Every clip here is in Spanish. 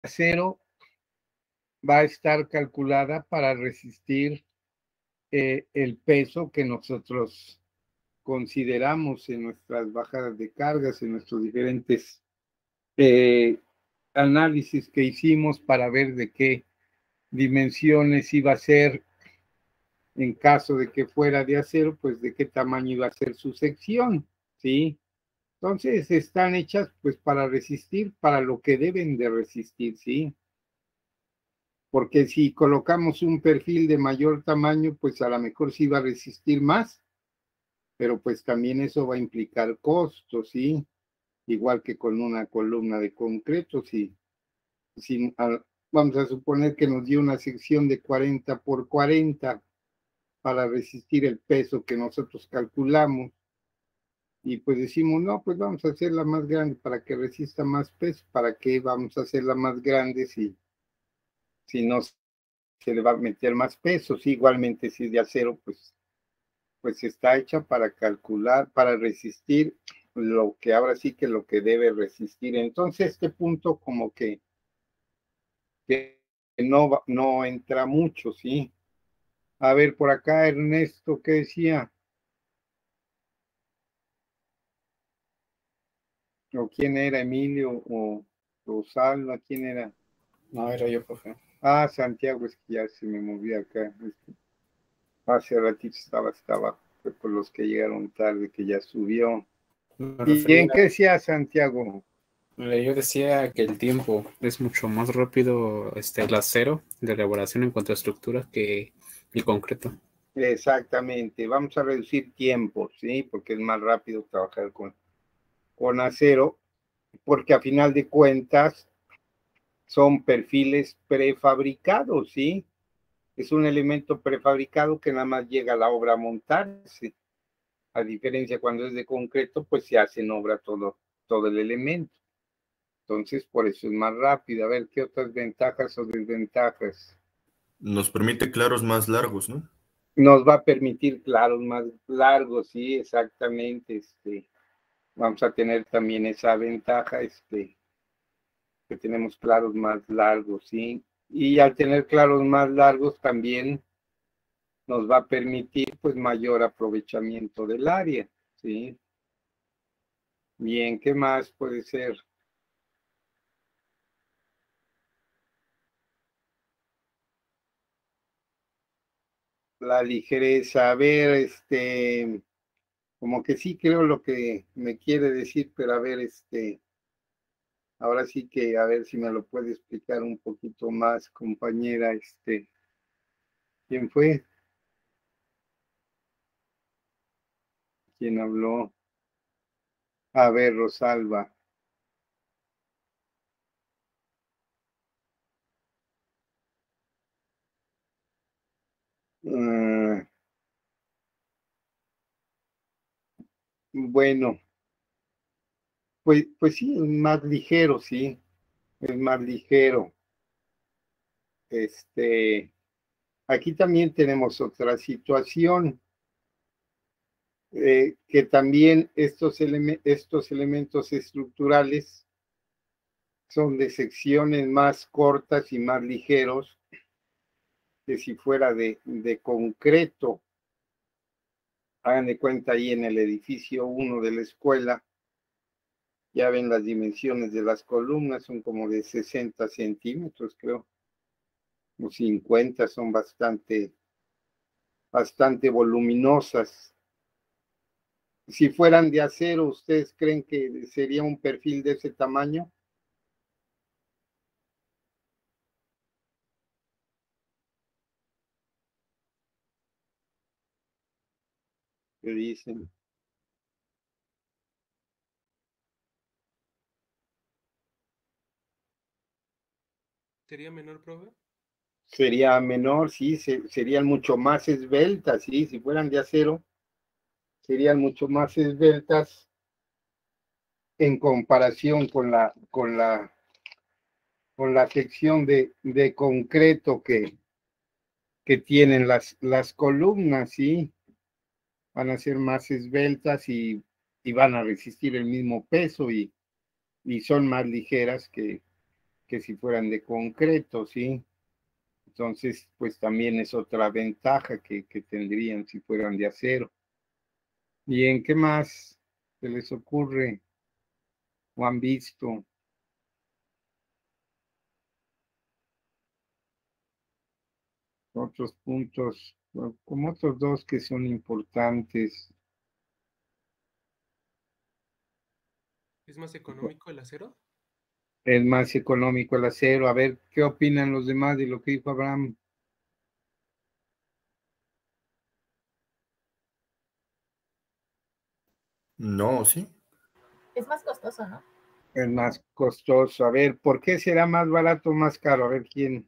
acero va a estar calculada para resistir el peso que nosotros consideramos en nuestras bajadas de cargas, en nuestros diferentes análisis que hicimos para ver de qué dimensiones iba a ser en caso de que fuera de acero, pues de qué tamaño iba a ser su sección, ¿sí? Entonces están hechas pues para resistir, para lo que deben de resistir, ¿sí? Porque si colocamos un perfil de mayor tamaño, pues a lo mejor sí va a resistir más, pero pues también eso va a implicar costos, ¿sí? Igual que con una columna de concreto, si vamos a suponer que nos dio una sección de 40 por 40 para resistir el peso que nosotros calculamos, y pues decimos, no, pues vamos a hacerla más grande para que resista más peso. ¿Para qué vamos a hacerla más grande si no se le va a meter más peso? Sí, igualmente si es de acero, pues está hecha para calcular, para resistir lo que ahora sí que lo que debe resistir. Entonces este punto como que no entra mucho, ¿sí? A ver, por acá Ernesto, ¿qué decía? ¿O quién era? ¿Emilio o Rosalba? ¿Quién era? No, era yo, profe. Ah, Santiago, es que ya se me movió acá. Hace ratito estaba por los que llegaron tarde, que ya subió. ¿Y en qué decía Santiago? Yo decía que el tiempo es mucho más rápido el acero de elaboración en cuanto a estructura que el concreto. Exactamente, vamos a reducir tiempos, ¿sí? Porque es más rápido trabajar con acero, porque a final de cuentas son perfiles prefabricados, ¿sí? Es un elemento prefabricado que nada más llega a la obra a montarse. A diferencia cuando es de concreto, pues se hace en obra todo el elemento. Entonces, por eso es más rápido. A ver, ¿qué otras ventajas o desventajas? Nos permite claros más largos, ¿no? Nos va a permitir claros más largos, sí, exactamente. Vamos a tener también esa ventaja, que tenemos claros más largos, sí. Y al tener claros más largos también nos va a permitir pues mayor aprovechamiento del área, sí. Bien, ¿qué más puede ser? La ligereza, a ver, como que sí creo lo que me quiere decir, pero a ver, ahora sí que a ver si me lo puede explicar un poquito más, compañera, ¿quién fue? ¿Quién habló? A ver, Rosalba. Bueno, pues sí, es más ligero, sí, es más ligero. Aquí también tenemos otra situación, que también estos elementos estructurales son de secciones más cortas y más ligeros que si fuera de concreto. Hagan de cuenta ahí en el edificio 1 de la escuela, ya ven las dimensiones de las columnas, son como de 60 centímetros, creo, o 50, son bastante voluminosas. Si fueran de acero, ¿ustedes creen que sería un perfil de ese tamaño? ¿Qué dicen? ¿Sería menor, profe? Sería menor, sí, serían mucho más esbeltas, sí, si fueran de acero, serían mucho más esbeltas en comparación con la sección de concreto que tienen las columnas, ¿sí? Van a ser más esbeltas y van a resistir el mismo peso y son más ligeras que que si fueran de concreto, ¿sí? Entonces, pues también es otra ventaja que tendrían si fueran de acero. Bien, ¿qué más se les ocurre o han visto? Otros puntos, como otros dos que son importantes. ¿Es más económico el acero? Es más económico el acero. A ver, ¿qué opinan los demás de lo que dijo Abraham? No, sí. Es más costoso, ¿no? Es más costoso. A ver, ¿por qué será más barato o más caro? A ver, ¿quién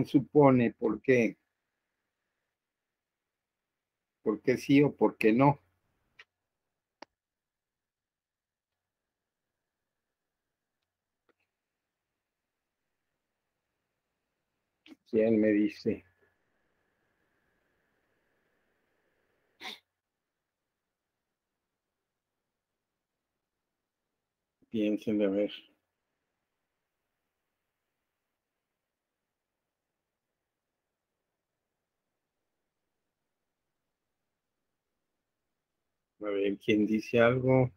supone por qué? ¿Por qué sí o por qué no? ¿Quién me dice? Piensen, a ver. A ver, ¿quién dice algo?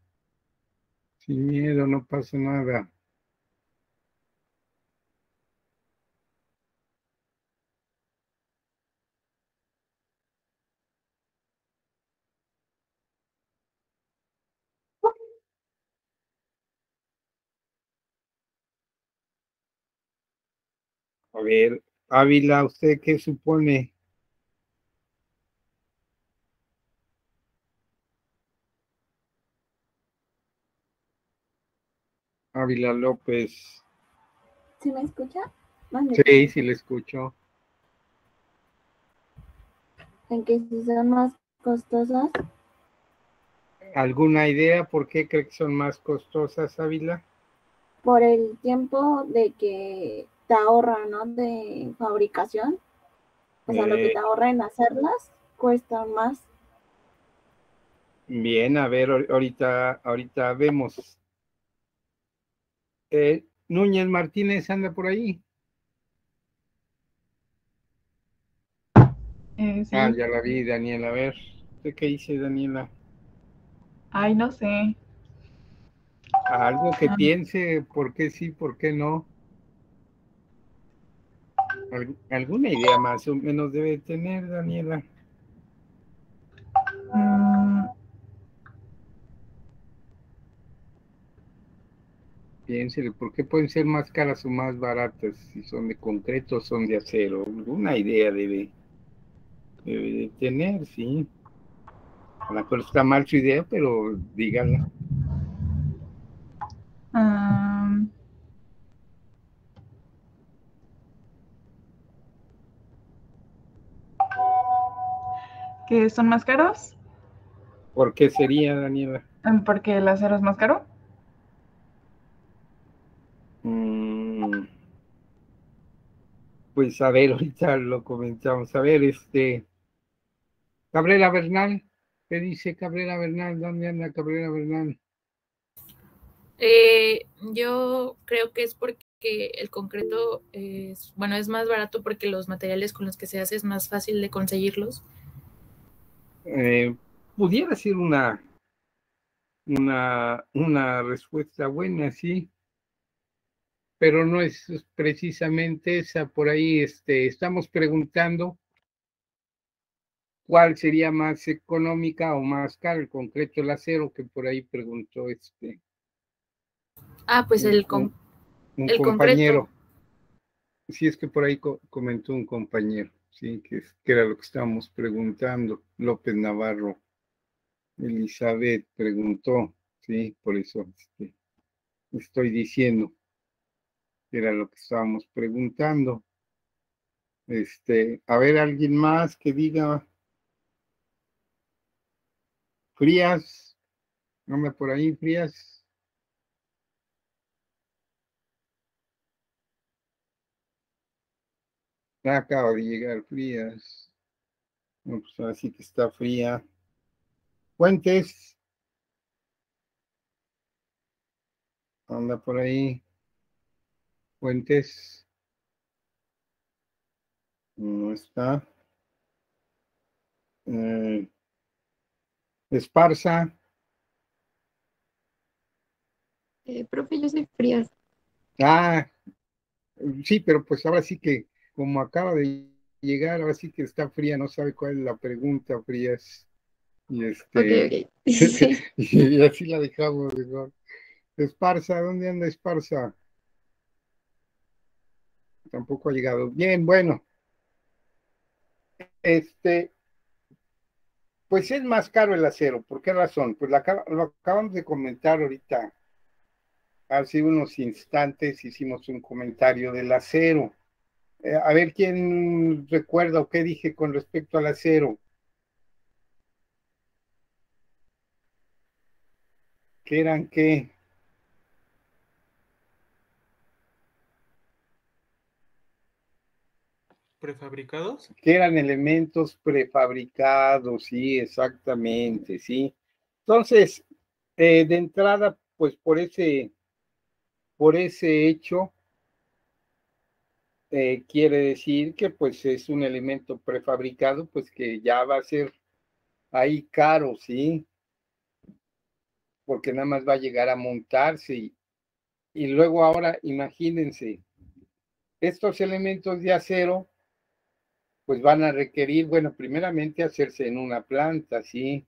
Sin miedo, no pasa nada. A ver, Ávila, ¿usted qué supone? Ávila López. ¿Sí me escucha? Mande, Sí, sí le escucho. en que si son más costosas, ¿Alguna idea por qué cree que son más costosas, Ávila? por el tiempo de que te ahorra, ¿no? De fabricación. O sea, lo que te ahorra en hacerlas cuesta más. Bien, a ver, ahorita vemos. Núñez Martínez anda por ahí. Sí. Ah, ya la vi, Daniela. A ver, ¿usted qué dice, Daniela? Ay, no sé. Algo que piense, ¿por qué sí, por qué no? ¿Alguna idea más o menos debe tener, Daniela? Mm, Piénsele, ¿por qué pueden ser más caras o más baratas? Si son de concreto o son de acero. Alguna idea debe de tener, sí. A lo mejor está mal su idea, pero díganla. am, ¿Que son más caros? ¿Por qué sería, Daniela? ¿Porque el acero es más caro? Mm, pues a ver, ahorita lo comentamos. A ver, Cabrera Bernal, ¿qué dice Cabrera Bernal? ¿Dónde anda Cabrera Bernal? Yo creo que es porque el concreto bueno, es más barato porque los materiales con los que se hace es más fácil de conseguirlos. Pudiera ser una respuesta buena, sí, pero no es precisamente esa. Por ahí estamos preguntando cuál sería más económica o más cara, el concreto, el acero, que por ahí preguntó Pues un, un- un el concreto. compañero. Sí, es que por ahí comentó un compañero, sí, que era lo que estábamos preguntando. López Navarro, Elizabeth preguntó, sí, por eso estoy diciendo que era lo que estábamos preguntando. A ver, alguien más que diga Frías, anda por ahí, Frías. Ya acaba de llegar Frías. No, pues así que está fría. Fuentes, anda por ahí. Fuentes. No está. Esparza. Profe, yo soy Frías. Ah, sí, pero pues ahora sí que, como acaba de llegar, ahora sí que está fría, no sabe cuál es la pregunta, Frías. Y Ok. Sí. y así la dejamos mejor. Esparza, ¿dónde anda Esparza? Tampoco ha llegado. Bien, bueno. Pues es más caro el acero. ¿Por qué razón? Pues lo acabamos de comentar ahorita. Hace unos instantes hicimos un comentario del acero. A ver quién recuerda o qué dije con respecto al acero. ¿Qué eran qué? ¿Prefabricados? Que eran elementos prefabricados, sí, exactamente, sí. Entonces, de entrada, pues por ese hecho, quiere decir que pues es un elemento prefabricado, pues que ya va a ser ahí caro, sí, porque nada más va a llegar a montarse y luego ahora imagínense, estos elementos de acero, pues van a requerir, bueno, primeramente hacerse en una planta, sí,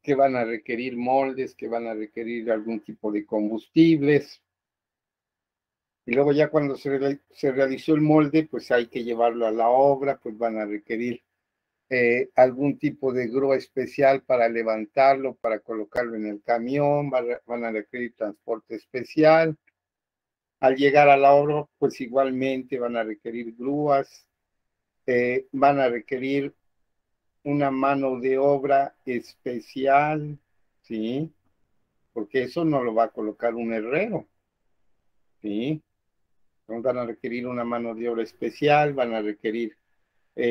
que van a requerir moldes, que van a requerir algún tipo de combustibles. Y luego ya cuando se realizó el molde, pues hay que llevarlo a la obra, pues van a requerir algún tipo de grúa especial para levantarlo, para colocarlo en el camión, van a requerir transporte especial. Al llegar a la obra, pues igualmente van a requerir grúas, van a requerir una mano de obra especial, ¿sí? Porque eso no lo va a colocar un herrero, ¿sí? Entonces van a requerir una mano de obra especial, van a requerir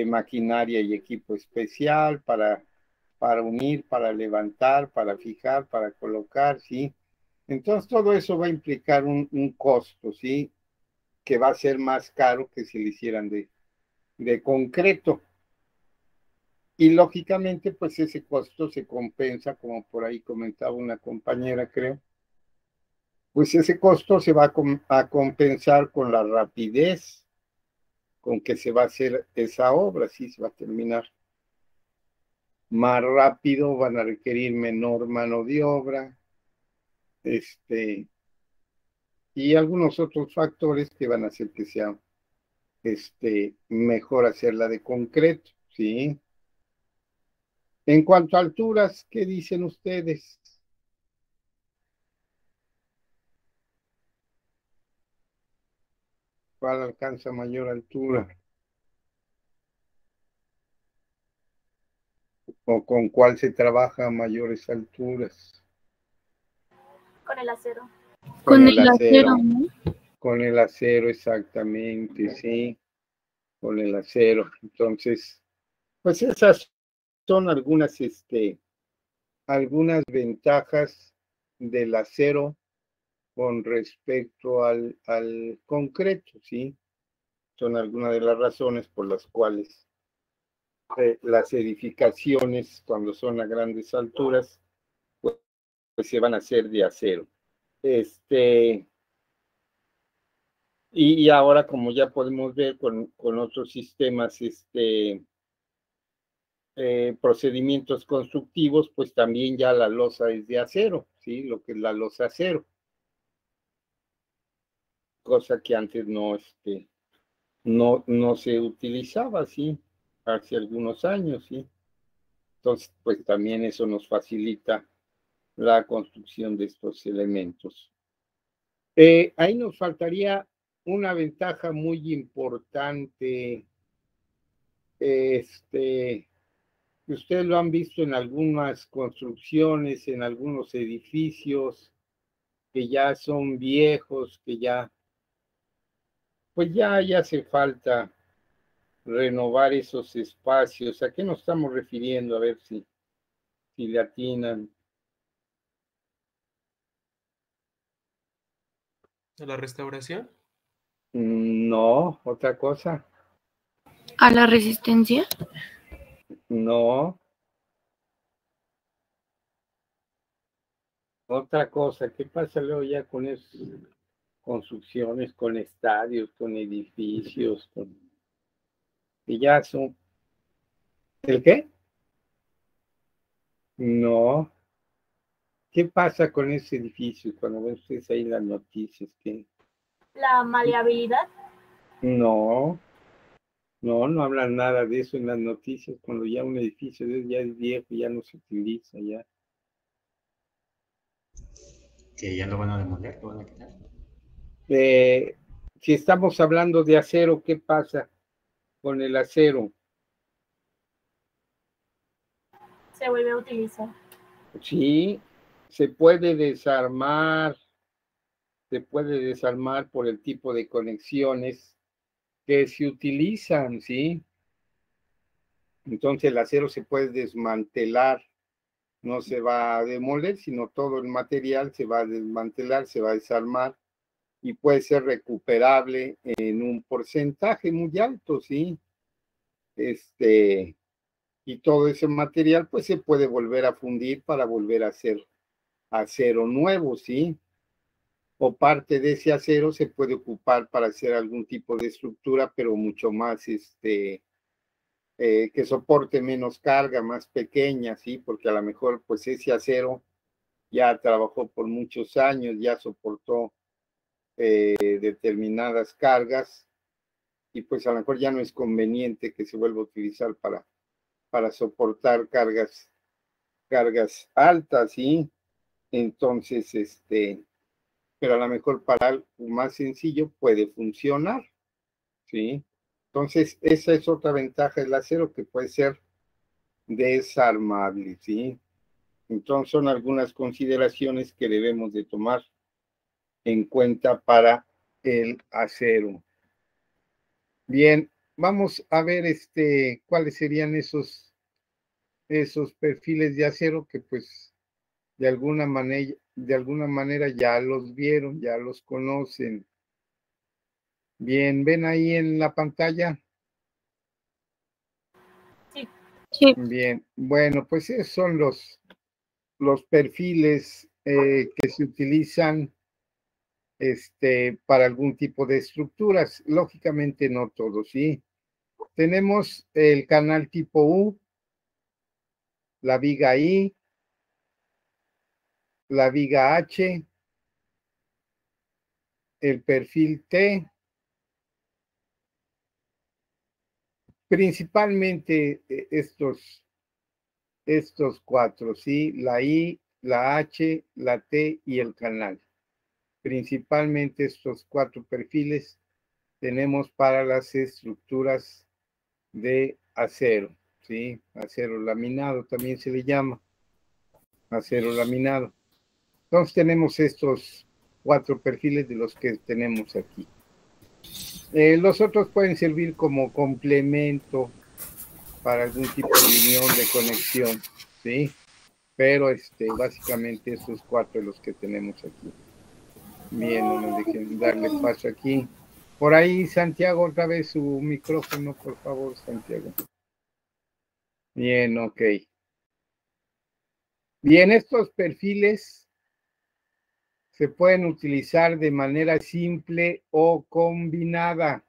maquinaria y equipo especial para unir, para levantar, para fijar, para colocar, ¿sí? Entonces todo eso va a implicar un costo, ¿sí? Que va a ser más caro que si lo hicieran de concreto. Y lógicamente, pues ese costo se compensa, como por ahí comentaba una compañera, creo, pues ese costo se va a compensar con la rapidez con que se va a hacer esa obra, sí, se va a terminar más rápido, van a requerir menor mano de obra, y algunos otros factores que van a hacer que sea mejor hacerla de concreto, ¿sí? En cuanto a alturas, ¿qué dicen ustedes? ¿Cuál alcanza mayor altura? ¿O con cuál se trabaja a mayores alturas? Con el acero. Con el acero, ¿no? Con el acero, exactamente, sí, con el acero. Entonces, pues esas son algunas ventajas del acero con respecto al concreto, ¿sí? Son algunas de las razones por las cuales las edificaciones, cuando son a grandes alturas, pues se van a hacer de acero. Y ahora, como ya podemos ver con otros sistemas, procedimientos constructivos, pues también ya la losa es de acero, ¿sí? Lo que es la losa acero. Cosa que antes no se utilizaba, ¿sí? Hace algunos años, ¿sí? Entonces, pues también eso nos facilita la construcción de estos elementos. Ahí nos faltaría una ventaja muy importante, que ustedes lo han visto en algunas construcciones, en algunos edificios que ya son viejos, que ya, pues ya hace falta renovar esos espacios. ¿A qué nos estamos refiriendo? A ver si le atinan. ¿A la restauración? No, otra cosa. ¿A la resistencia? No. Otra cosa. ¿Qué pasa luego ya con esas construcciones, con estadios, con edificios, que ya son... ¿El qué? No. ¿Qué pasa con ese edificio cuando ven ustedes ahí las noticias? ¿Qué? La maleabilidad. No, no hablan nada de eso en las noticias, cuando ya un edificio ya es viejo, ya no se utiliza, ya. Que ya lo van a demoler, lo van a quitar. Si estamos hablando de acero, ¿qué pasa con el acero? Se vuelve a utilizar. Sí, se puede desarmar por el tipo de conexiones que se utilizan, ¿sí? Entonces el acero se puede desmantelar, no se va a demoler, sino todo el material se va a desmantelar, se va a desarmar y puede ser recuperable en un porcentaje muy alto, ¿sí? Y todo ese material pues se puede volver a fundir para volver a hacer acero nuevo, ¿sí? O parte de ese acero se puede ocupar para hacer algún tipo de estructura, pero mucho más, que soporte menos carga, más pequeña, ¿sí? Porque a lo mejor pues ese acero ya trabajó por muchos años, ya soportó determinadas cargas y pues a lo mejor ya no es conveniente que se vuelva a utilizar para soportar cargas altas, ¿sí? Entonces, pero a lo mejor para algo más sencillo puede funcionar, ¿sí? Entonces, esa es otra ventaja del acero que puede ser desarmable, ¿sí? Entonces, son algunas consideraciones que debemos de tomar en cuenta para el acero. Bien, vamos a ver cuáles serían esos perfiles de acero que pues de alguna manera ya los vieron, ya los conocen. Bien, ¿ven ahí en la pantalla? Sí. Bien, bueno, pues esos son los perfiles que se utilizan para algún tipo de estructuras. Lógicamente no todos, ¿sí? Tenemos el canal tipo U, la viga I, la viga H, el perfil T, principalmente estos cuatro, ¿sí? La I, la H, la T y el canal. Principalmente estos cuatro perfiles tenemos para las estructuras de acero, ¿sí? Acero laminado también se le llama, acero laminado. Entonces tenemos estos cuatro perfiles de los que tenemos aquí. Los otros pueden servir como complemento para algún tipo de unión de conexión, ¿sí? Pero básicamente estos cuatro los que tenemos aquí. Bien, no me dejen darle paso aquí. Por ahí, Santiago, otra vez su micrófono, por favor, Santiago. Bien, ok. Bien, estos perfiles se pueden utilizar de manera simple o combinada.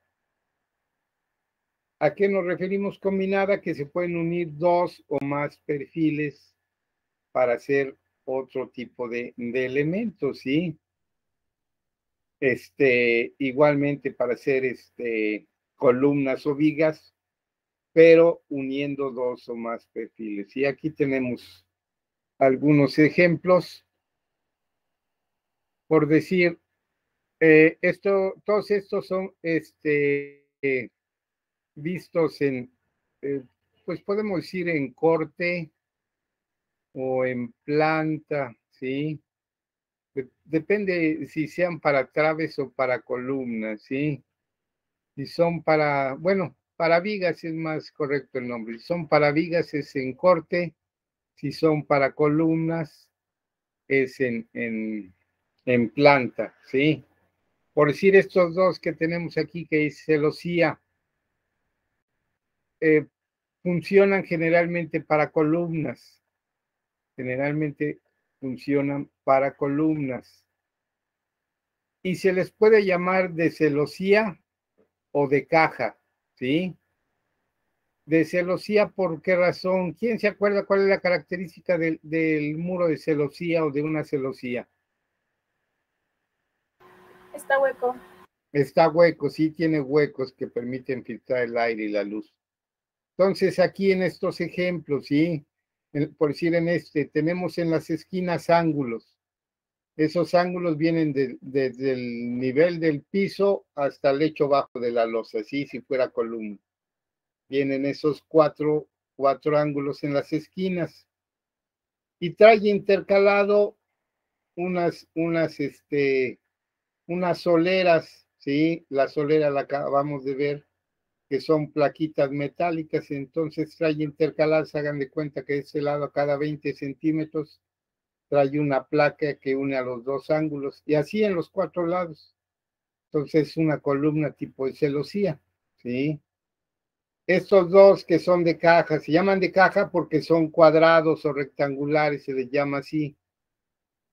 ¿A qué nos referimos combinada? Que se pueden unir dos o más perfiles para hacer otro tipo de elementos, ¿sí? Igualmente para hacer columnas o vigas, pero uniendo dos o más perfiles. Y aquí tenemos algunos ejemplos. Por decir, todos estos son vistos en, pues podemos decir en corte o en planta, ¿sí? Depende si sean para traves o para columnas, ¿sí? Si son para, bueno, para vigas es más correcto el nombre. Si son para vigas es en corte, si son para columnas es en planta, ¿sí? Por decir estos dos que tenemos aquí, que es celosía, funcionan generalmente para columnas. Generalmente funcionan para columnas. Y se les puede llamar de celosía o de caja, ¿sí? De celosía, ¿por qué razón? ¿Quién se acuerda cuál es la característica del muro de celosía o de una celosía? Está hueco. Está hueco, sí tiene huecos que permiten filtrar el aire y la luz. Entonces, aquí en estos ejemplos, ¿sí? Por decir en este, tenemos en las esquinas ángulos. Esos ángulos vienen desde el nivel del piso hasta el lecho bajo de la losa, ¿sí? Si fuera columna. Vienen esos cuatro ángulos en las esquinas. Y trae intercalado unas soleras, ¿sí? La solera la acabamos de ver, que son plaquitas metálicas, entonces trae intercaladas, hagan de cuenta que de este lado a cada 20 centímetros trae una placa que une a los dos ángulos, y así en los 4 lados. Entonces una columna tipo de celosía, ¿sí? Estos dos que son de caja, se llaman de caja porque son cuadrados o rectangulares, se les llama así,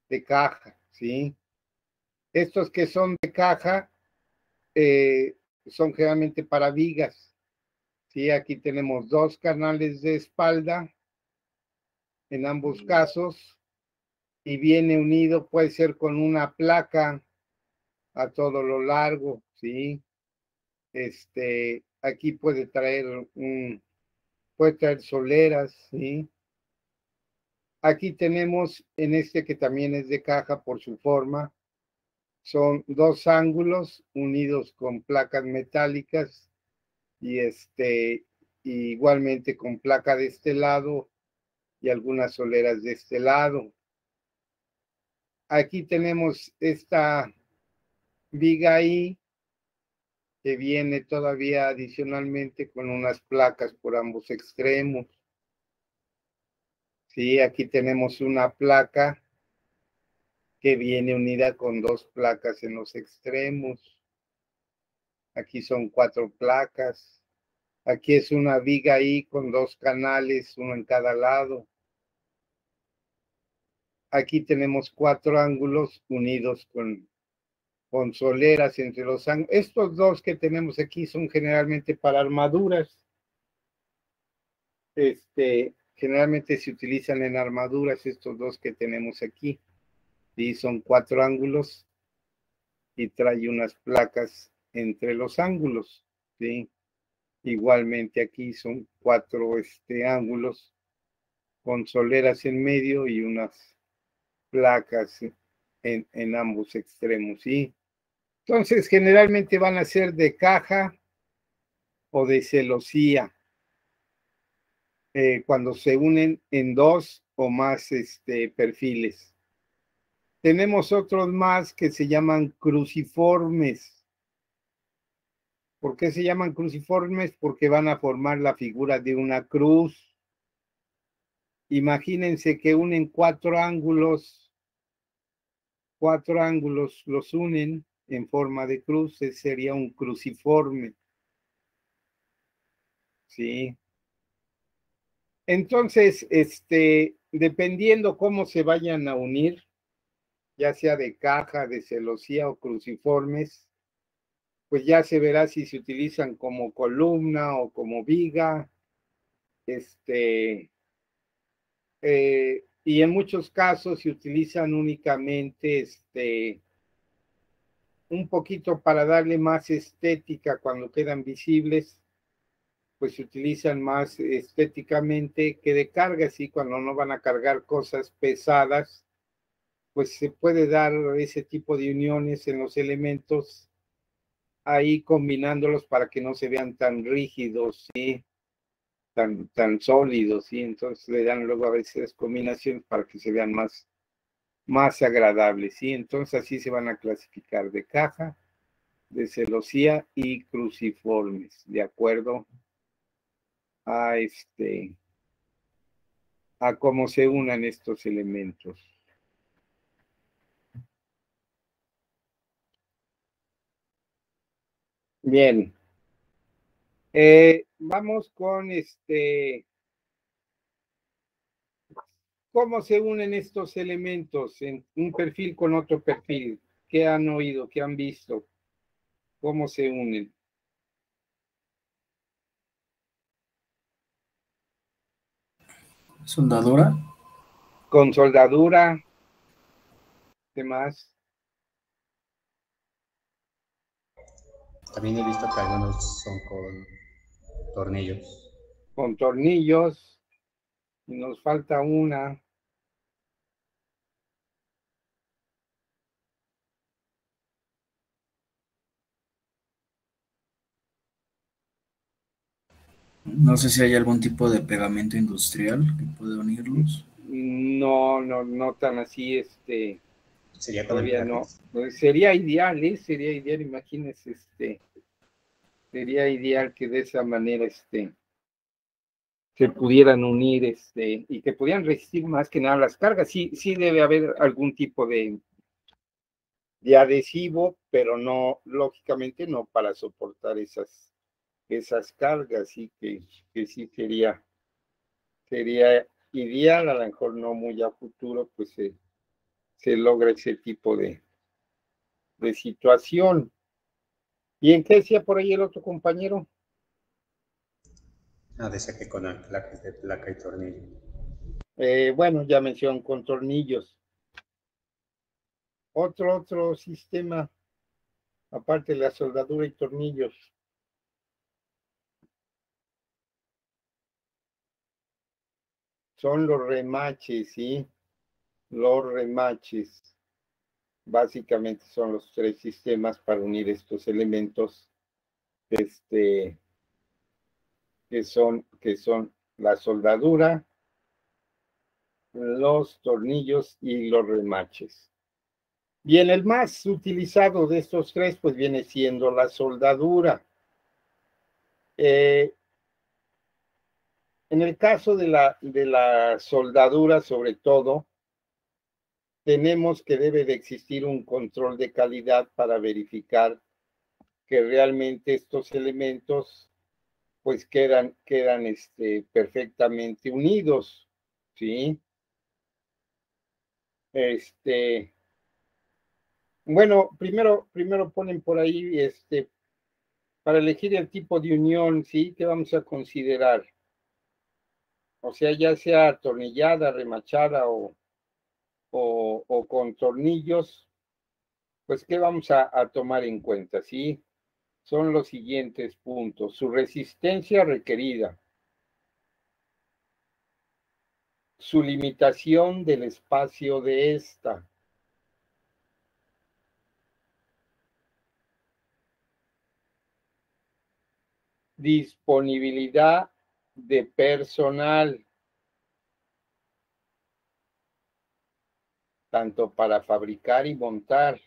de caja, ¿sí? Estos que son de caja son generalmente para vigas, ¿sí? Aquí tenemos 2 canales de espalda en ambos casos y viene unido, puede ser con una placa a todo lo largo, ¿sí? Aquí puede traer soleras, ¿sí? Aquí tenemos en este que también es de caja por su forma, son 2 ángulos unidos con placas metálicas y igualmente con placa de este lado y algunas soleras de este lado. Aquí tenemos esta viga ahí que viene todavía adicionalmente con unas placas por ambos extremos. Sí, aquí tenemos una placa que viene unida con 2 placas en los extremos. Aquí son 4 placas. Aquí es una viga ahí con 2 canales, uno en cada lado. Aquí tenemos 4 ángulos unidos con soleras entre los ángulos. Estos 2 que tenemos aquí son generalmente para armaduras. Generalmente se utilizan en armaduras estos 2 que tenemos aquí. Y son 4 ángulos y trae unas placas entre los ángulos, ¿sí? Igualmente aquí son 4 ángulos con soleras en medio y unas placas en ambos extremos, ¿sí? Entonces, generalmente van a ser de caja o de celosía cuando se unen en 2 o más perfiles. Tenemos otros más que se llaman cruciformes. ¿Por qué se llaman cruciformes? Porque van a formar la figura de una cruz. Imagínense que unen 4 ángulos los unen en forma de cruz, sería un cruciforme. ¿Sí? Entonces, dependiendo cómo se vayan a unir, ya sea de caja, de celosía o cruciformes, pues ya se verá si se utilizan como columna o como viga, y en muchos casos se utilizan únicamente un poquito para darle más estética cuando quedan visibles, pues se utilizan más estéticamente que de carga, así cuando no van a cargar cosas pesadas, pues se puede dar ese tipo de uniones en los elementos, ahí combinándolos para que no se vean tan rígidos, ¿sí? tan sólidos, ¿sí? Entonces le dan luego a veces combinaciones para que se vean más agradables, ¿sí? Entonces así se van a clasificar de caja, de celosía y cruciformes, de acuerdo a a cómo se unan estos elementos. Bien. Vamos con ¿cómo se unen estos elementos en un perfil con otro perfil? ¿Qué han oído? ¿Qué han visto? ¿Cómo se unen? Soldadura. Con soldadura. ¿Qué más? También he visto que algunos son con tornillos. Con tornillos. Y nos falta una. No sé si hay algún tipo de pegamento industrial que pueda unirlos. No tan así, Sería con el todavía no. lápiz. Pues sería ideal, sería ideal, imagínense, sería ideal que de esa manera, se pudieran unir, y que pudieran resistir más que nada las cargas. Sí debe haber algún tipo de adhesivo, pero no, lógicamente no para soportar esas cargas, y que sí sería ideal, a lo mejor no muy a futuro, pues se logra ese tipo de situación. ¿Y en qué decía por ahí el otro compañero? Decía que con anclajes de placa y tornillo. Bueno, ya mencioné con tornillos. Otro sistema, aparte de la soldadura y tornillos. Son los remaches, ¿sí? Los remaches. Básicamente son los tres sistemas para unir estos elementos, que son la soldadura, los tornillos y los remaches. Bien, el más utilizado de estos tres, pues viene siendo la soldadura. En el caso de la soldadura, sobre todo, tenemos que debe de existir un control de calidad para verificar que realmente estos elementos pues quedan perfectamente unidos, ¿sí? Bueno, primero ponen por ahí, para elegir el tipo de unión, ¿sí? ¿Qué vamos a considerar? O sea, ya sea atornillada, remachada o con tornillos, pues, ¿qué vamos a tomar en cuenta? ¿Sí? Son los siguientes puntos. Su resistencia requerida. Su limitación del espacio de esta. Disponibilidad de personal, tanto para fabricar y montar.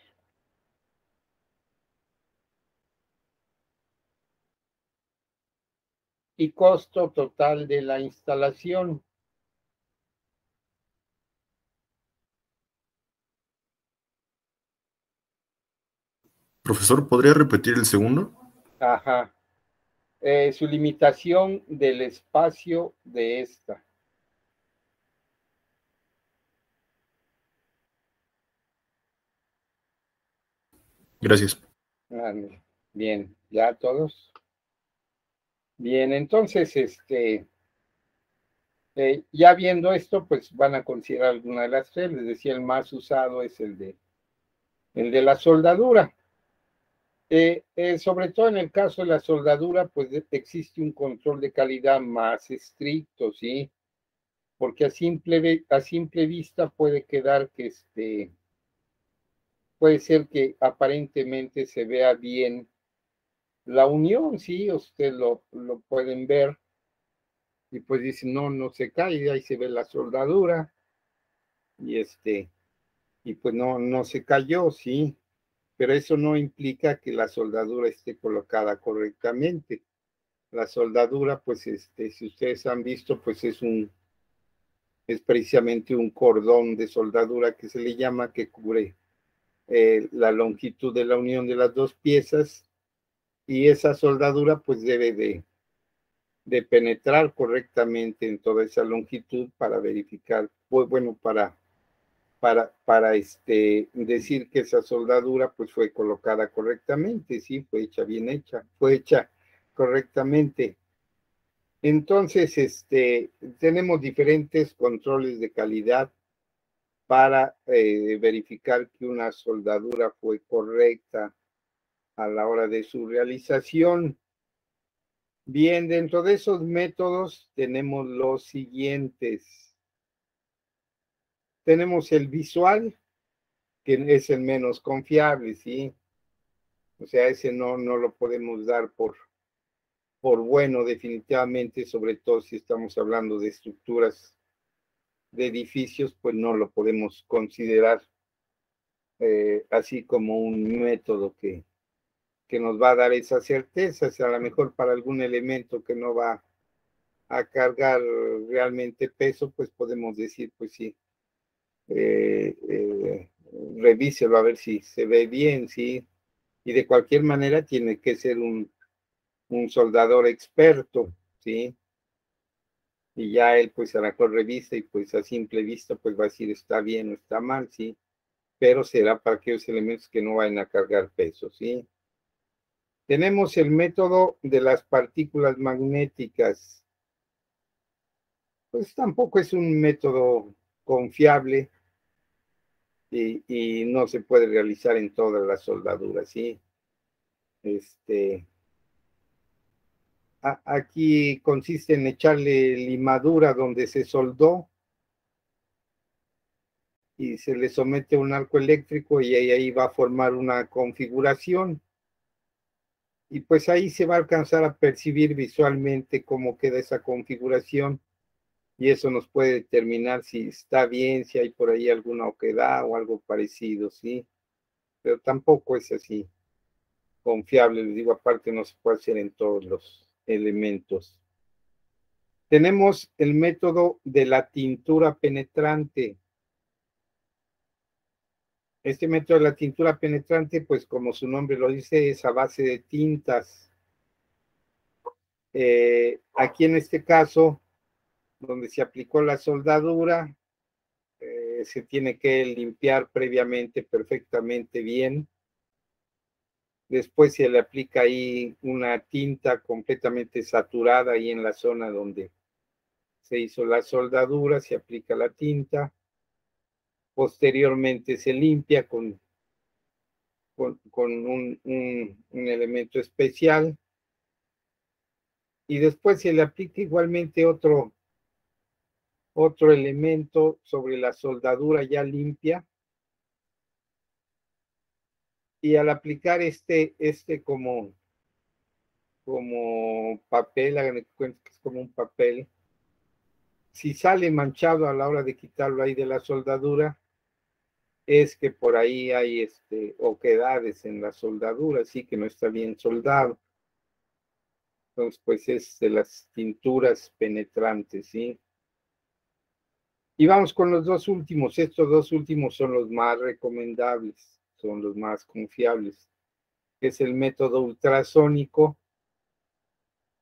Y costo total de la instalación. Profesor, ¿podría repetir el segundo? Ajá. Su limitación del espacio de esta. Gracias. Bien, ¿ya todos? Bien, entonces, ya viendo esto, pues van a considerar alguna de las tres. Les decía, el más usado es el de la soldadura. Sobre todo en el caso de la soldadura, pues existe un control de calidad más estricto, ¿sí? Porque a simple vista puede quedar que puede ser que aparentemente se vea bien la unión, sí, ustedes lo pueden ver, y pues dicen, no se cae, ahí se ve la soldadura, y y pues no se cayó, sí, pero eso no implica que la soldadura esté colocada correctamente. La soldadura, pues, si ustedes han visto, pues es precisamente un cordón de soldadura que se le llama, que cubre la longitud de la unión de las dos piezas, y esa soldadura pues debe de penetrar correctamente en toda esa longitud para verificar, pues, bueno, para decir que esa soldadura pues fue colocada correctamente, sí, fue hecha bien hecha, fue hecha correctamente. Entonces, tenemos diferentes controles de calidad para verificar que una soldadura fue correcta a la hora de su realización. Bien, dentro de esos métodos tenemos los siguientes. Tenemos el visual, que es el menos confiable, ¿sí? O sea, ese no lo podemos dar por bueno definitivamente, sobre todo si estamos hablando de estructuras de edificios, pues no lo podemos considerar así como un método que nos va a dar esa certeza. O sea, a lo mejor para algún elemento que no va a cargar realmente peso, pues podemos decir, pues sí, revíselo a ver si se ve bien, sí, y de cualquier manera tiene que ser un soldador experto, sí, y ya él pues a lo mejor revisa y pues a simple vista pues va a decir está bien o está mal, sí, pero será para aquellos elementos que no vayan a cargar peso, sí. Tenemos el método de las partículas magnéticas. Pues tampoco es un método confiable y no se puede realizar en todas las soldaduras, ¿sí? Aquí consiste en echarle limadura donde se soldó y se le somete un arco eléctrico y ahí va a formar una configuración. Y pues ahí se va a alcanzar a percibir visualmente cómo queda esa configuración y eso nos puede determinar si está bien, si hay por ahí alguna oquedad o algo parecido, ¿sí? Pero tampoco es así confiable, les digo, aparte no se puede hacer en todos los elementos. Tenemos el método de la tintura penetrante. Este método de la tintura penetrante, pues como su nombre lo dice, es a base de tintas. Aquí en este caso, donde se aplicó la soldadura, se tiene que limpiar previamente perfectamente bien. Después se le aplica ahí una tinta completamente saturada ahí en la zona donde se hizo la soldadura, se aplica la tinta. Posteriormente se limpia con un elemento especial. Y después se le aplica igualmente otro elemento sobre la soldadura ya limpia. Y al aplicar como papel, hagan de cuenta que es como un papel, si sale manchado a la hora de quitarlo ahí de la soldadura, es que por ahí hay oquedades en la soldadura, así que no está bien soldado. Entonces, pues es de las tinturas penetrantes, ¿sí? Y vamos con los dos últimos. Estos dos últimos son los más recomendables, son los más confiables, que es el método ultrasónico,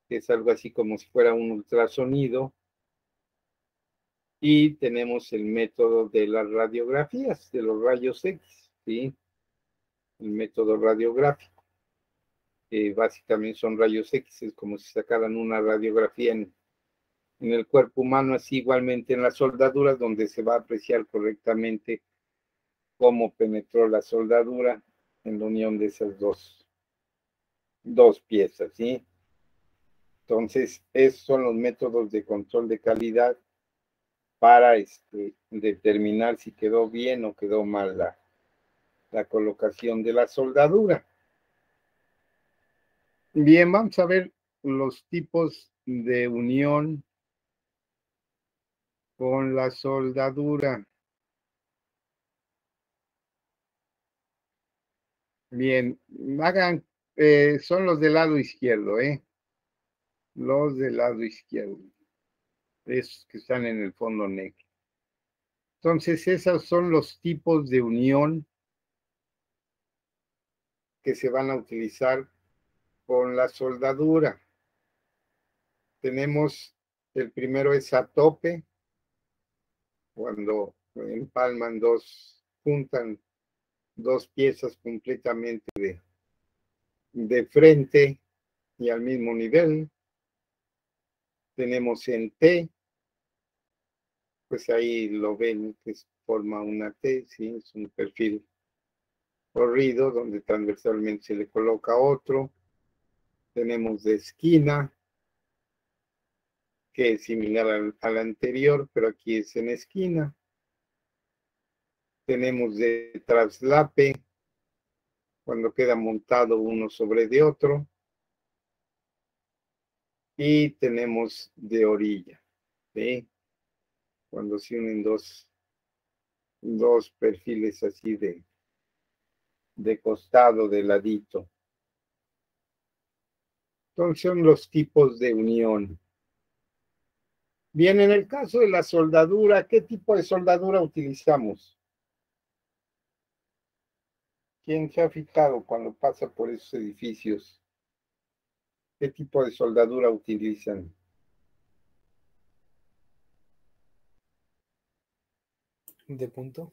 que es algo así como si fuera un ultrasonido. Y tenemos el método de las radiografías, de los rayos X, ¿sí? El método radiográfico, que básicamente son rayos X, es como si sacaran una radiografía en el cuerpo humano, así igualmente en las soldaduras, donde se va a apreciar correctamente cómo penetró la soldadura en la unión de esas dos piezas, ¿sí? Entonces, esos son los métodos de control de calidad para determinar si quedó bien o quedó mal la colocación de la soldadura. Bien, vamos a ver los tipos de unión con la soldadura. Bien, son los del lado izquierdo, los del lado izquierdo, esos que están en el fondo negro. Entonces, esos son los tipos de unión que se van a utilizar con la soldadura. Tenemos, el primero es a tope, cuando empalman juntan dos piezas completamente de frente y al mismo nivel. Tenemos en T, pues ahí lo ven que forma una T, ¿sí? Es un perfil corrido donde transversalmente se le coloca otro. Tenemos de esquina, que es similar al anterior, pero aquí es en esquina. Tenemos de traslape, cuando queda montado uno sobre de otro. Y tenemos de orilla, ¿sí? Cuando se unen dos perfiles así de costado, de ladito. Entonces son los tipos de unión. Bien, en el caso de la soldadura, ¿qué tipo de soldadura utilizamos? ¿Quién se ha fijado cuando pasa por esos edificios? ¿Qué tipo de soldadura utilizan? De punto.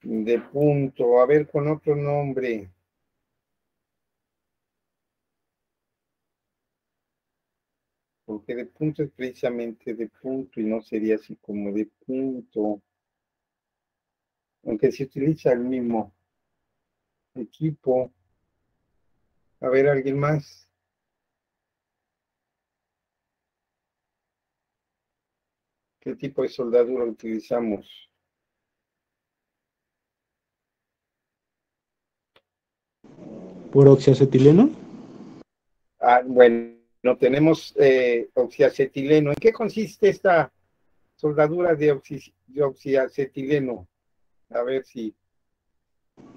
De punto, a ver, con otro nombre. Porque de punto es precisamente de punto y no sería así como de punto. Aunque se utiliza el mismo equipo. A ver, ¿alguien más? ¿Qué tipo de soldadura utilizamos? ¿Por oxiacetileno? Ah, bueno, tenemos oxiacetileno. ¿En qué consiste esta soldadura de oxiacetileno? A ver si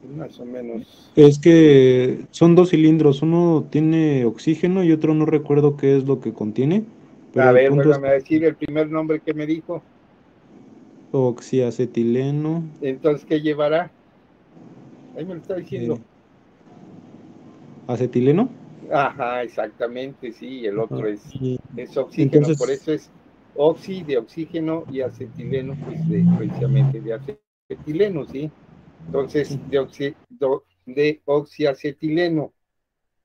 más o menos. Es que son dos cilindros, uno tiene oxígeno y otro no recuerdo qué es lo que contiene, pero A el ver, punto es vuélvame a decir el primer nombre que me dijo. oxiacetileno. Entonces, ¿qué llevará? Ahí me lo está diciendo. ¿Acetileno? Ajá, exactamente, sí, el otro Ajá, es y oxígeno, por entonces, eso es de oxígeno y acetileno, pues precisamente de acetileno, ¿sí? Entonces, de oxiacetileno.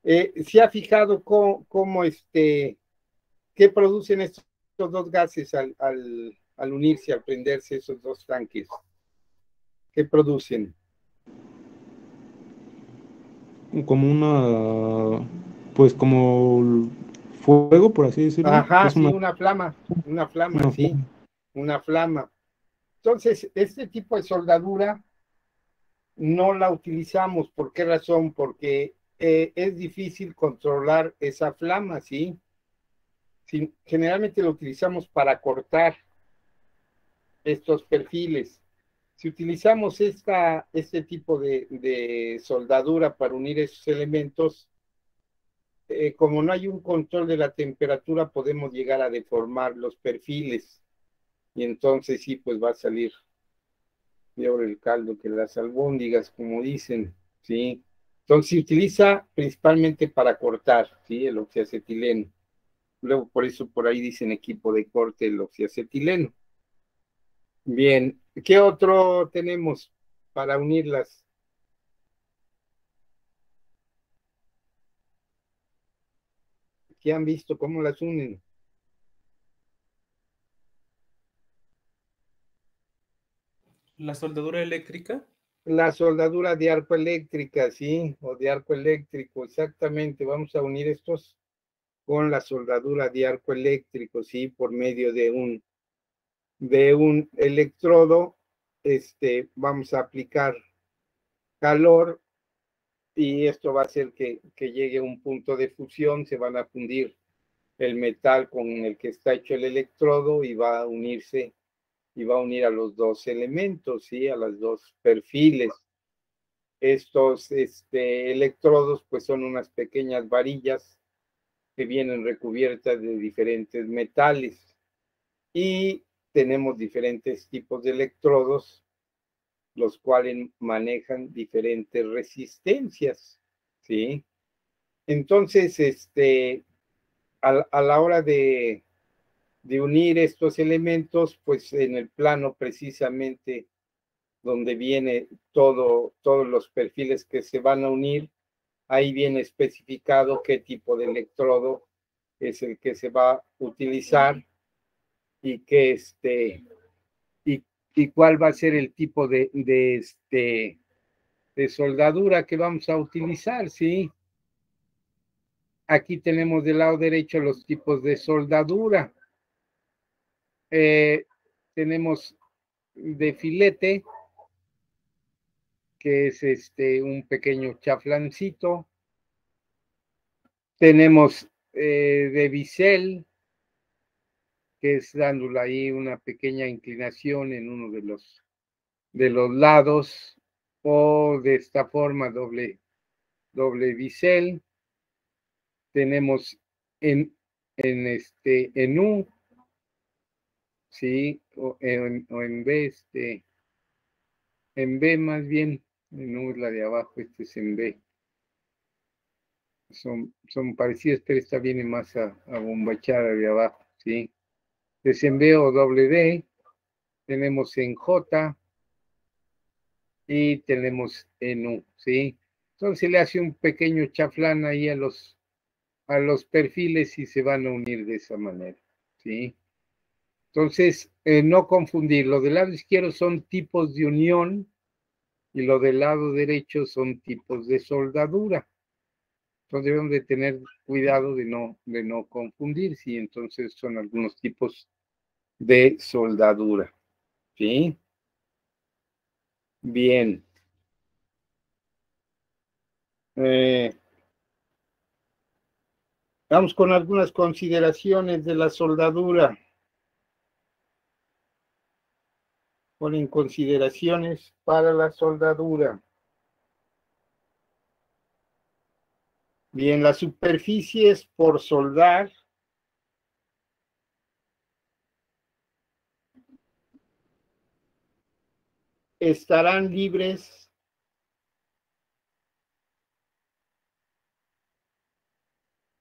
¿Se ha fijado cómo qué producen estos dos gases al unirse, al prenderse esos dos tanques? ¿Qué producen? como una, pues como fuego, por así decirlo. Ajá, Es sí, una una flama, sí, flama. una flama. Entonces, este tipo de soldadura no la utilizamos. ¿Por qué razón? Porque es difícil controlar esa flama, ¿sí? Generalmente lo utilizamos para cortar estos perfiles. Si utilizamos este tipo de soldadura para unir esos elementos, como no hay un control de la temperatura, podemos llegar a deformar los perfiles. Y entonces sí, pues va a salir peor el caldo que las albóndigas, como dicen, ¿sí? Entonces se utiliza principalmente para cortar, ¿sí? El oxiacetileno. Luego por eso por ahí dicen equipo de corte el oxiacetileno. Bien, ¿qué otro tenemos para unirlas? ¿Qué han visto? ¿Cómo las unen? La soldadura eléctrica. La soldadura de arco eléctrica, ¿sí? O de arco eléctrico, exactamente. Vamos a unir estos con la soldadura de arco eléctrico, ¿sí? Por medio de un electrodo, vamos a aplicar calor y esto va a hacer que llegue a un punto de fusión, se van a fundir el metal con el que está hecho el electrodo y va a unirse y va a unir a los dos elementos, ¿sí? A los dos perfiles. Estos electrodos pues son unas pequeñas varillas que vienen recubiertas de diferentes metales y tenemos diferentes tipos de electrodos, los cuales manejan diferentes resistencias, ¿sí? Entonces, a la hora de unir estos elementos, pues en el plano precisamente donde viene todos los perfiles que se van a unir, ahí viene especificado qué tipo de electrodo es el que se va a utilizar y y cuál va a ser el tipo de soldadura que vamos a utilizar, ¿sí? Aquí tenemos del lado derecho los tipos de soldadura. Tenemos de filete, que es un pequeño chaflancito. Tenemos de bisel, que es dándole ahí una pequeña inclinación en uno de los lados, o de esta forma doble bisel. Tenemos en U, sí, o en B, en B más bien, en U es la de abajo, es en B. Son parecidas, pero esta viene más a bombachada de abajo, ¿sí? Entonces en B o doble D, tenemos en J y tenemos en U, ¿sí? Entonces le hace un pequeño chaflán ahí a los perfiles y se van a unir de esa manera, ¿sí? Entonces, no confundir, lo del lado izquierdo son tipos de unión y lo del lado derecho son tipos de soldadura. Entonces debemos de tener cuidado de no confundir, ¿sí? Entonces son algunos tipos de soldadura, ¿sí? Bien. Vamos con algunas consideraciones de la soldadura. Ponen consideraciones para la soldadura. Bien, las superficies por soldar estarán libres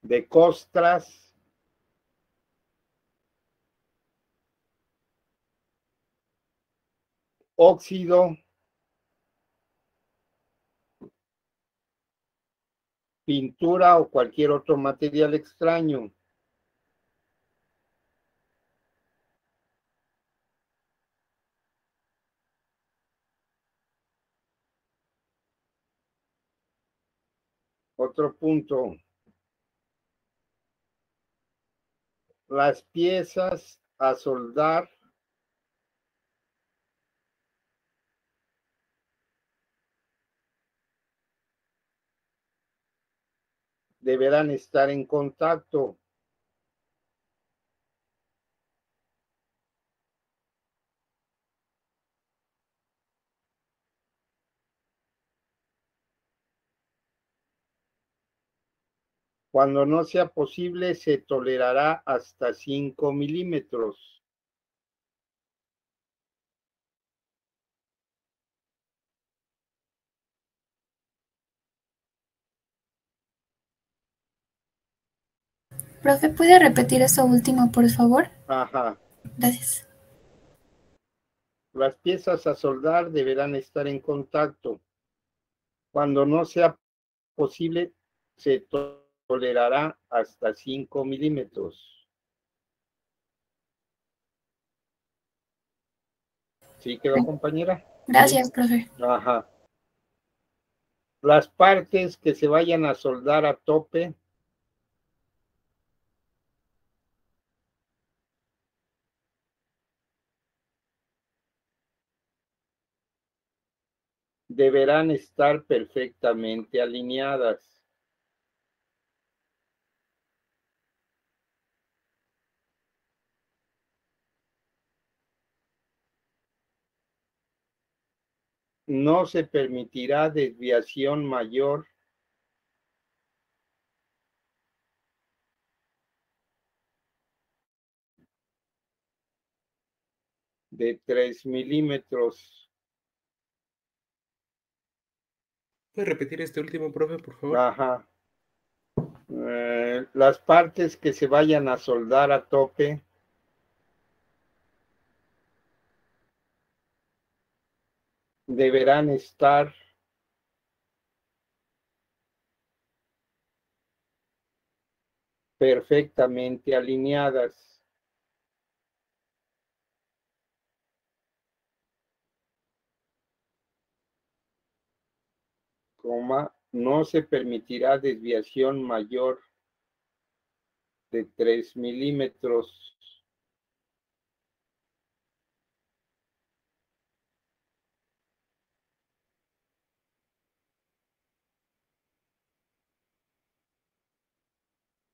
de costras, óxido, pintura o cualquier otro material extraño. Otro punto. Las piezas a soldar deberán estar en contacto. Cuando no sea posible, se tolerará hasta 5 milímetros. Profe, ¿puede repetir eso último, por favor? Ajá. Gracias. Las piezas a soldar deberán estar en contacto. Cuando no sea posible, se tolerará hasta 5 milímetros. ¿Sí quedó, compañera? Gracias, profe. Ajá. Las partes que se vayan a soldar a tope deberán estar perfectamente alineadas. No se permitirá desviación mayor de 3 milímetros. ¿Puede repetir este último, profe, por favor? Ajá. Las partes que se vayan a soldar a tope deberán estar perfectamente alineadas. No se permitirá desviación mayor de 3 milímetros.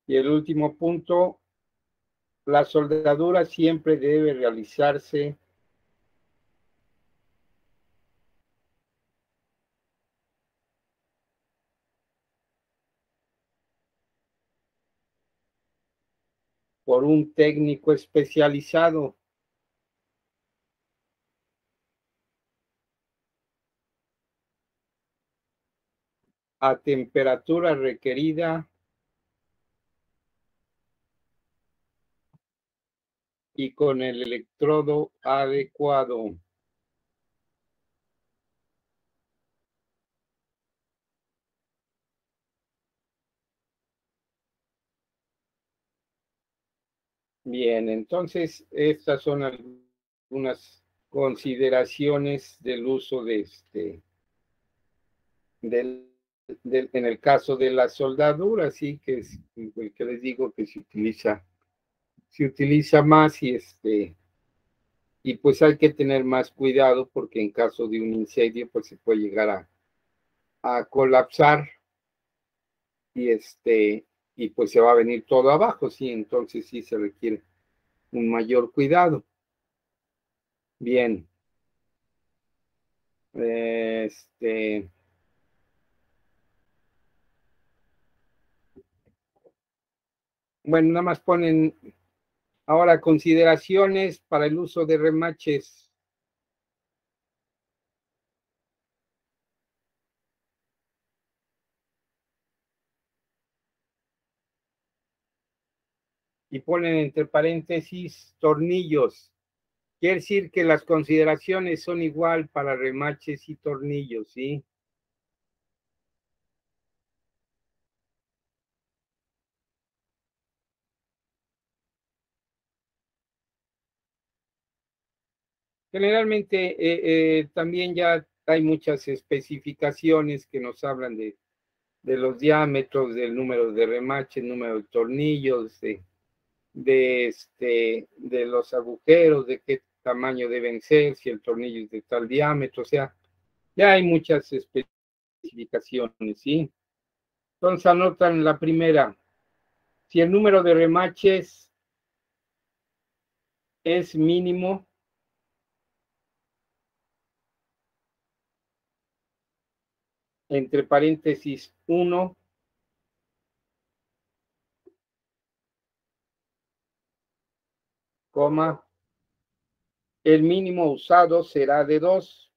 Y el último punto, la soldadura siempre debe realizarse por un técnico especializado. A temperatura requerida y con el electrodo adecuado. Bien, entonces estas son algunas consideraciones del uso de en el caso de la soldadura, sí, que es el que les digo que se utiliza más y pues hay que tener más cuidado porque en caso de un incendio pues se puede llegar a colapsar y pues se va a venir todo abajo, sí, entonces sí se requiere un mayor cuidado. Bien. Bueno, nada más ponen ahora consideraciones para el uso de remaches. Y ponen entre paréntesis tornillos. Quiere decir que las consideraciones son igual para remaches y tornillos, ¿sí? Generalmente también ya hay muchas especificaciones que nos hablan de los diámetros, del número de remaches, número de tornillos, de los agujeros, de qué tamaño deben ser, si el tornillo es de tal diámetro, o sea, ya hay muchas especificaciones, ¿sí? Entonces anotan la primera, si el número de remaches es mínimo, entre paréntesis 1, coma, el mínimo usado será de 2.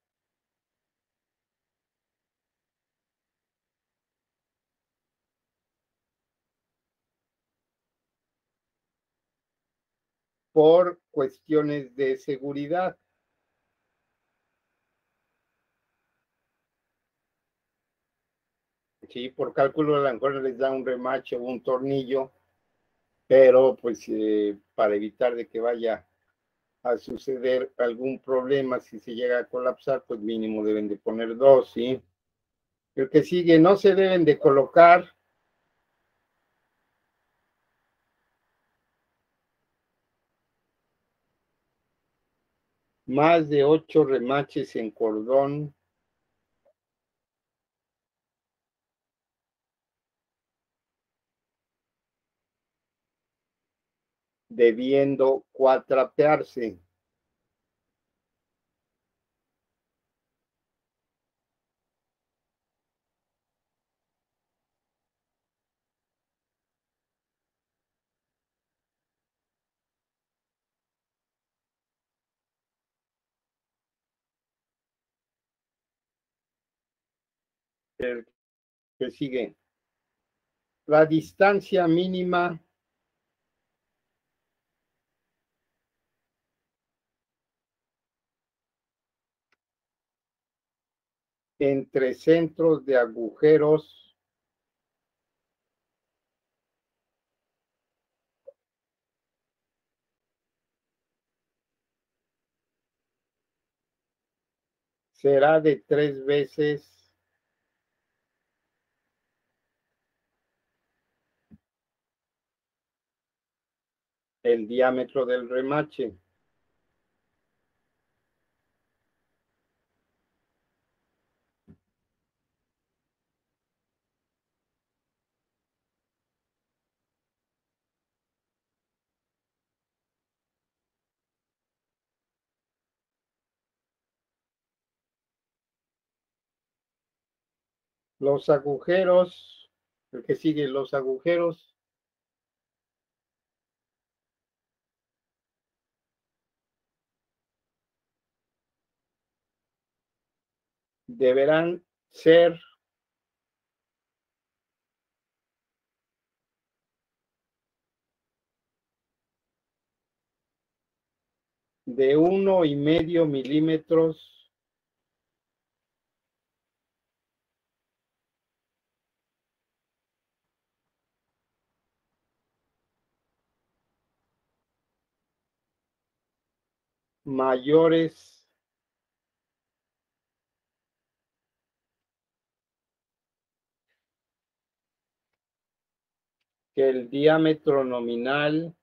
Por cuestiones de seguridad. Sí, por cálculo a lo mejor les da un remache o un tornillo, pero pues para evitar de que vaya a suceder algún problema, si se llega a colapsar, pues mínimo deben de poner 2, ¿sí? El que sigue, no se deben de colocar más de 8 remaches en cordón debiendo cuatrapearse. El que sigue. la distancia mínima entre centros de agujeros será de 3 veces el diámetro del remache. Los agujeros, el que sigue, los agujeros deberán ser de 1,5 milímetros mayores que el diámetro nominal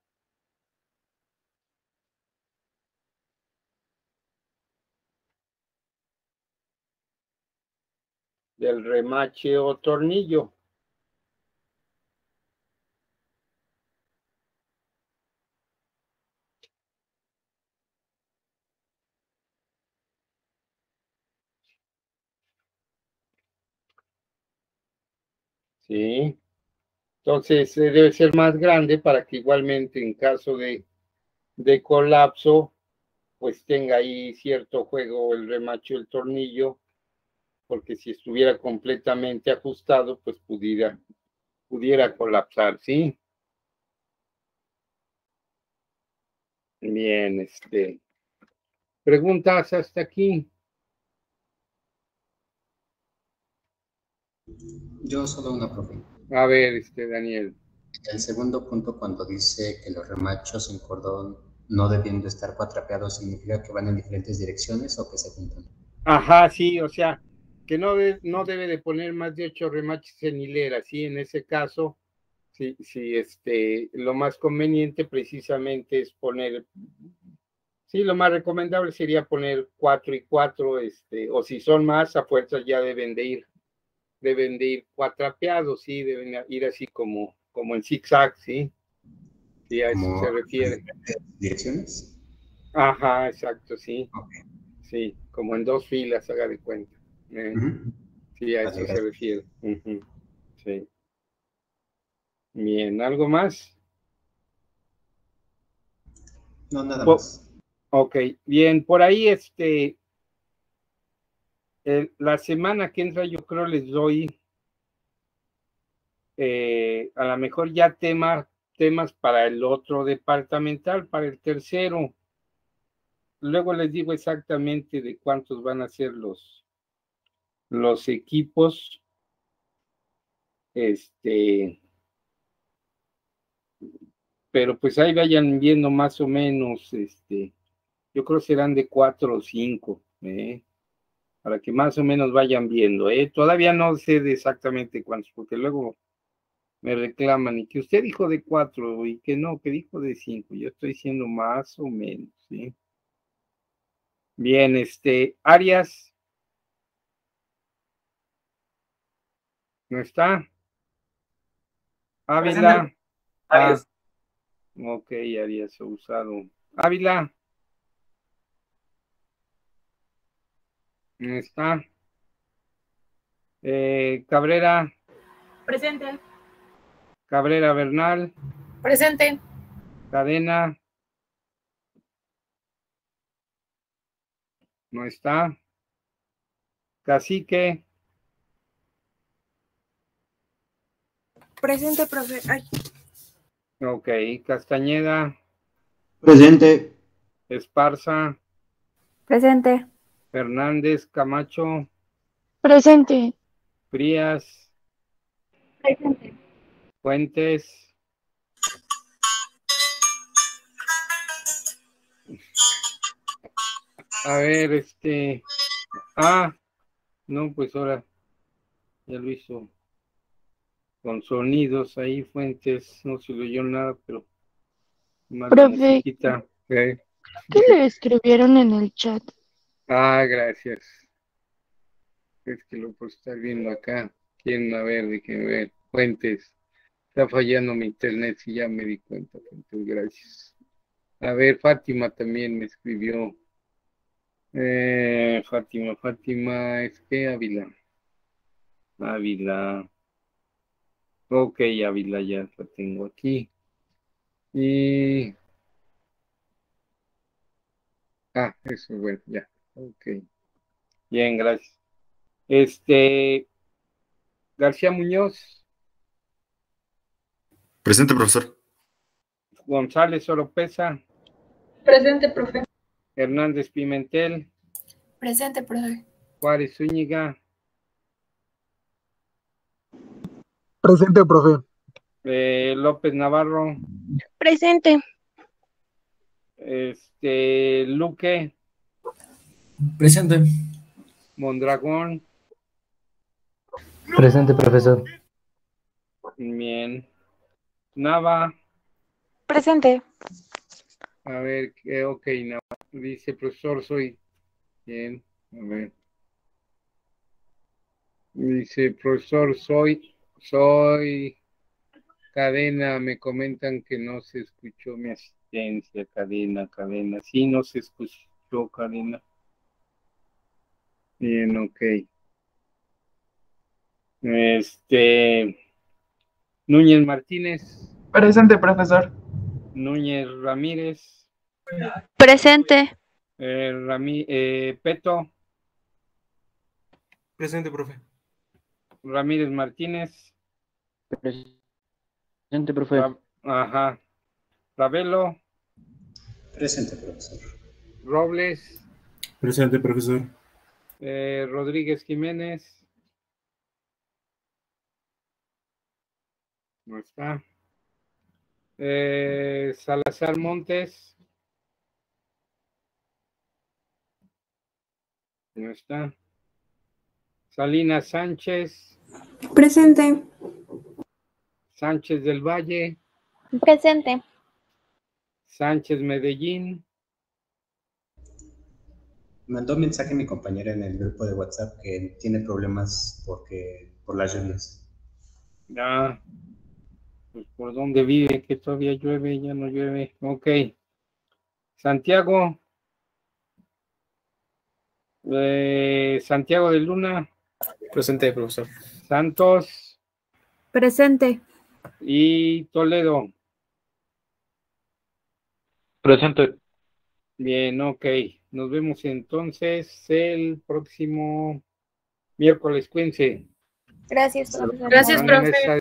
del remache o tornillo. ¿Sí? Entonces debe ser más grande para que igualmente en caso de colapso, pues tenga ahí cierto juego el remache o el tornillo, porque si estuviera completamente ajustado, pues pudiera colapsar, ¿sí? Bien, preguntas hasta aquí. Yo solo una, profe. A ver, Daniel. El segundo punto, cuando dice que los remachos en cordón no debiendo estar cuatrapeados, ¿significa que van en diferentes direcciones o que se juntan? Ajá, sí, o sea, que no debe de poner más de 8 remaches en hilera, ¿sí? En ese caso, sí, lo más conveniente precisamente es poner, sí, lo más recomendable sería poner 4 y 4, o si son más, a fuerzas ya deben de ir cuatrapeados, sí, deben ir así como en zigzag, sí, sí, a eso se refiere. ¿Direcciones? Ajá, exacto, sí, Okay. sí, como en 2 filas, haga de cuenta. Sí, a eso se refiere. Sí. Bien, ¿algo más? No, nada más. Ok, bien, por ahí la semana que entra yo creo les doy a lo mejor ya temas para el otro departamental, para el tercero. Luego les digo exactamente de cuántos van a ser los equipos. Pero pues ahí vayan viendo más o menos, yo creo serán de 4 o 5, para que más o menos vayan viendo, Todavía no sé de exactamente cuántos, porque luego me reclaman y que usted dijo de 4 y que no, que dijo de 5, yo estoy diciendo más o menos, ¿sí? Bien, Arias, ¿no está? Ávila. Arias. Ok, Arias usado. Ávila. ¿No está? Cabrera. Presente. Cabrera Bernal. Presente. Cadena. No está. Cacique. Presente, profe. Ay. Ok, Castañeda, Presente. Esparza, Presente. Fernández, Camacho, Presente. Frías, Presente. Fuentes, a ver, no, pues ahora ya lo hizo con sonidos ahí, Fuentes, no se le oyó nada, pero más la Profe, musiquita. ¿qué le escribieron en el chat? Gracias. Es que lo puedo estar viendo acá. Quieren, a ver, déjenme ver. Fuentes. Está fallando mi internet, si ya me di cuenta. Fuentes, gracias. A ver, Fátima también me escribió. Fátima, es que Ávila. Ok, Ávila, ya la tengo aquí. Y... eso, bueno, ya. Ok. Bien, gracias. García Muñoz. Presente, profesor. González Oropesa. Presente, profe. Hernández Pimentel. Presente, profe. Juárez Zúñiga. Presente, profe. López Navarro. Presente. Luque. Presente. Mondragón. Presente, profesor. Bien. Nava. Presente. A ver, ok, Nava. Dice profesor, soy. Bien, a ver. Dice profesor, soy Cadena. Me comentan que no se escuchó mi asistencia. Cadena. Sí, no se escuchó, Cadena. Bien, ok. Núñez Martínez. Presente, profesor. Núñez Ramírez. Presente. Peto. Presente, profe. Ramírez Martínez. Presente, profe. Ravelo. Presente, profesor. Robles. Presente, profesor. Rodríguez Jiménez. No está. Salazar Montes. No está. Salinas Sánchez. Presente. Sánchez del Valle. Presente. Sánchez Medellín. Mandó mensaje mi compañera en el grupo de WhatsApp que tiene problemas por las lluvias. Pues por dónde vive, que todavía llueve, ya no llueve. Ok. Santiago. Santiago de Luna. Presente, profesor. Santos. Presente. Y Toledo. Presente. Bien, ok. Nos vemos entonces el próximo miércoles, cuídense. Gracias, profesor. Gracias, profe.